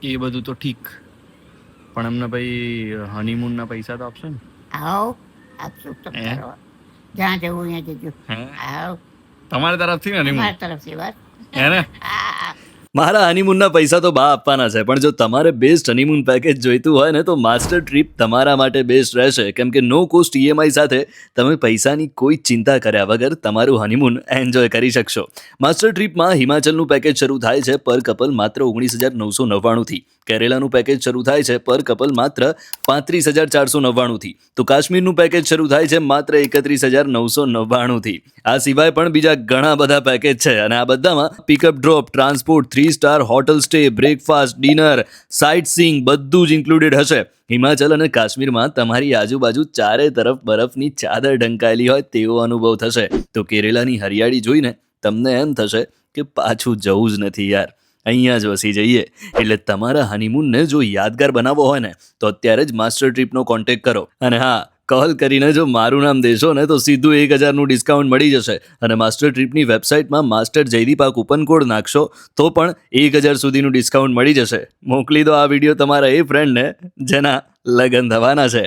એ બધું તો ઠીક, પણ અમને ભાઈ હનીમૂનના પૈસા તો આપશો ને? આવો આપશું તમ હે તારો જ્યાં જવું ત્યાં જજો. હે આવો તમારી તરફથી ને હનીમૂન અમારા તરફથી વાત. હે ને? મારા હનીમૂનના પૈસા તો બા આપવાના છે, પણ જો તમારે બેસ્ટ હનીમૂન પેકેજ જોઈતું હોય ને તો માસ્ટર ટ્રીપ તમારા માટે બેસ્ટ રહેશે, કેમ કે નો કોસ્ટ ઈએમઆઈ સાથે તમે પૈસાની કોઈ ચિંતા કર્યા વગર તમારું હનીમૂન એન્જોય કરી શકશો. માસ્ટર ટ્રીપમાં હિમાચલનું પેકેજ શરૂ થાય છે પર કપલ માત્ર 19,999થી, કેરેલાનું પેકેજ શરૂ થાય છે પર કપલ માત્ર 35,499થી, તો કાશ્મીરનું પેકેજ શરૂ થાય છે માત્ર 31,999થી. આ સિવાય પણ બીજા ઘણા બધા પેકેજ છે અને આ બધામાં pickup drop, transport, 3 star hotel stay, breakfast, dinner, sightseeing બધું જ ઇન્ક્લુડેડ હશે. હિમાચલ અને કાશ્મીરમાં તમારી આજુબાજુ ચારે તરફ બરફની ચાદર ઢંકાયેલી હોય તેવો અનુભવ થશે, તો કેરેલાની હરિયાળી જોઈને તમને એમ થશે કે પાછું જવું જ નથી યાર, અહીંયા જ વસી જઈએ. એટલે તમારા હનીમૂનને જો યાદગાર બનાવવો હોય ને તો અત્યારે જ માસ્ટર ટ્રીપનો કોન્ટેક્ટ કરો. અને હા, કોલ કરીને જો મારું નામ દેશો ને તો સીધું 1,000નું ડિસ્કાઉન્ટ મળી જશે, અને માસ્ટર ટ્રીપની વેબસાઇટમાં માસ્ટર જયદીપ આ કૂપન કોડ નાખશો તો પણ 1,000 સુધીનું ડિસ્કાઉન્ટ મળી જશે. મોકલી દો આ વિડીયો તમારા એ ફ્રેન્ડને જેના લગ્ન થવાના છે.